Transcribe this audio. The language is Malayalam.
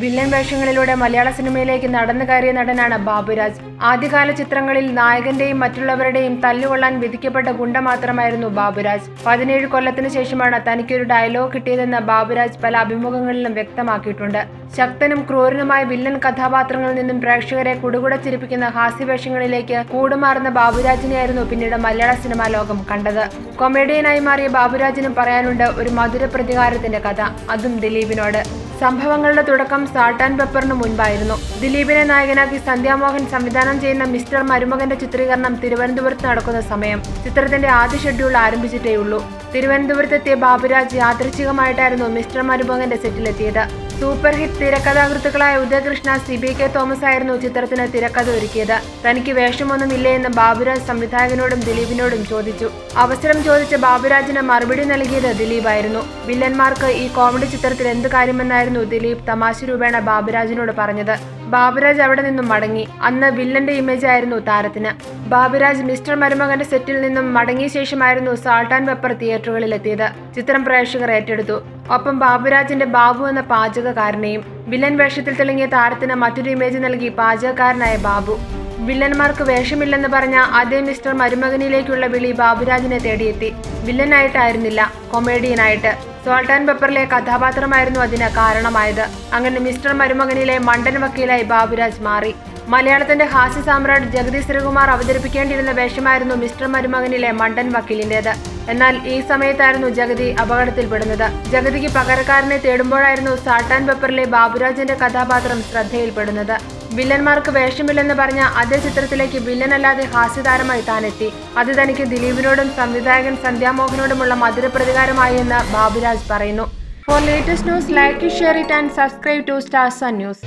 വില്ലൻ വേഷങ്ങളിലൂടെ മലയാള സിനിമയിലേക്ക് നടന്നു കയറിയ നടനാണ് ബാബുരാജ്. ആദ്യകാല ചിത്രങ്ങളിൽ നായകന്റെയും മറ്റുള്ളവരുടെയും തല്ലുകൊള്ളാൻ വിധിക്കപ്പെട്ട ഗുണ്ട മാത്രമായിരുന്നു ബാബുരാജ്. 17 കൊല്ലത്തിനു ശേഷമാണ് തനിക്കൊരു ഡയലോഗ് കിട്ടിയതെന്ന് ബാബുരാജ് പല അഭിമുഖങ്ങളിലും വ്യക്തമാക്കിയിട്ടുണ്ട്. ശക്തനും ക്രൂരനുമായ വില്ലൻ കഥാപാത്രങ്ങളിൽ നിന്നും പ്രേക്ഷകരെ കുടുകുടച്ചിരിപ്പിക്കുന്ന ഹാസ്യവേഷങ്ങളിലേക്ക് കൂടുമാറുന്ന ബാബുരാജിനെയായിരുന്നു പിന്നീട് മലയാള സിനിമാ ലോകം കണ്ടത്. കൊമേഡിയനായി മാറിയ ബാബുരാജിനും പറയാനുണ്ട് ഒരു മധുര പ്രതികാരത്തിന്റെ കഥ, അതും ദിലീപിനോട്. സംഭവങ്ങളുടെ തുടക്കം സാൾട്ട് ആൻഡ് പെപ്പറിന് മുൻപായിരുന്നു. ദിലീപിനെ നായകനാക്കി സന്ധ്യാമോഹൻ സംവിധാനം ചെയ്യുന്ന മിസ്റ്റർ മരുമകന്റെ ചിത്രീകരണം തിരുവനന്തപുരത്ത് നടക്കുന്ന സമയം ചിത്രത്തിന്റെ ആദ്യ ഷെഡ്യൂൾ ആരംഭിച്ചിട്ടേയുള്ളൂ. തിരുവനന്തപുരത്തെത്തിയ ബാബുരാജ് യാദൃച്ഛികമായിട്ടായിരുന്നു മിസ്റ്റർ മരുമകന്റെ സെറ്റിലെത്തിയത്. സൂപ്പർ ഹിറ്റ് തിരക്കഥാകൃത്തുക്കളായ ഉദയകൃഷ്ണ, CBK തോമസ് ആയിരുന്നു ചിത്രത്തിന് തിരക്കഥ ഒരുക്കിയത്. തനിക്ക് വേഷമൊന്നുമില്ലേ എന്ന് ബാബുരാജ് സംവിധായകനോടും ദിലീപിനോടും ചോദിച്ചു. അവസരം ചോദിച്ച ബാബുരാജിന് മറുപടി നൽകിയത് ദിലീപായിരുന്നു. വില്ലന്മാർക്ക് ഈ കോമഡി ചിത്രത്തിൽ എന്ത് കാര്യമെന്നായിരുന്നു ദിലീപ് തമാശ രൂപേണ ബാബുരാജിനോട് പറഞ്ഞത്. ബാബുരാജ് അവിടെ നിന്നും മടങ്ങി. അന്ന് വില്ലന്റെ ഇമേജ് ആയിരുന്നു താരത്തിന്. ബാബുരാജ് മിസ്റ്റർ മരുമകന്റെ സെറ്റിൽ നിന്നും മടങ്ങിയ ശേഷമായിരുന്നു സാൾട്ട് ആൻഡ് പെപ്പർ തിയേറ്ററുകളിലെത്തിയത്. ചിത്രം പ്രേക്ഷകർ ഏറ്റെടുത്തു. ഒപ്പം ബാബുരാജിന്റെ ബാബു എന്ന പാചകക്കാരനെയും. വില്ലൻ വേഷത്തിൽ തിളങ്ങിയ താരത്തിന് മറ്റൊരു ഇമേജ് നൽകി പാചകക്കാരനായ ബാബു. വില്ലന്മാർക്ക് വേഷമില്ലെന്ന് പറഞ്ഞ അതേ മിസ്റ്റർ മരുമകനിലേക്കുള്ള വിളി ബാബുരാജിനെ തേടിയെത്തി. വില്ലനായിട്ടായിരുന്നില്ല, കൊമേഡിയനായിട്ട്. സാൾട്ട് ആൻഡ് പെപ്പറിലെ കഥാപാത്രമായിരുന്നു അതിന് കാരണമായത്. അങ്ങനെ മിസ്റ്റർ മരുമകനിലെ മണ്ടൻ വക്കീലായി ബാബുരാജ് മാറി. മലയാളത്തിന്റെ ഹാസ്യ സാമ്രാട്ട് ജഗതി ശ്രീകുമാർ അവതരിപ്പിക്കേണ്ടിയിരുന്ന വേഷമായിരുന്നു മിസ്റ്റർ മരുമകനിലെ മണ്ടൻ വക്കീലിന്റേത്. എന്നാൽ ഈ സമയത്തായിരുന്നു ജഗതി അപകടത്തിൽപ്പെടുന്നത്. ജഗതിക്ക് പകരക്കാരനെ തേടുമ്പോഴായിരുന്നു സാൾട്ട് ആൻഡ് പെപ്പറിലെ ബാബുരാജിന്റെ കഥാപാത്രം ശ്രദ്ധയിൽപ്പെടുന്നത്. വില്ലന്മാർക്ക് വേഷമില്ലെന്ന് പറഞ്ഞ അതേ ചിത്രത്തിലേക്ക് വില്ലനല്ലാതെ ഹാസ്യതാരമായി താനെത്തി. അത് തനിക്ക് ദിലീപിനോടും സംവിധായകൻ സന്ധ്യാമോഹനോടുമുള്ള മധുര പ്രതികാരമായി എന്ന് ബാബുരാജ് പറയുന്നു. For latest news, like it, share it and subscribe to Stars Sun News.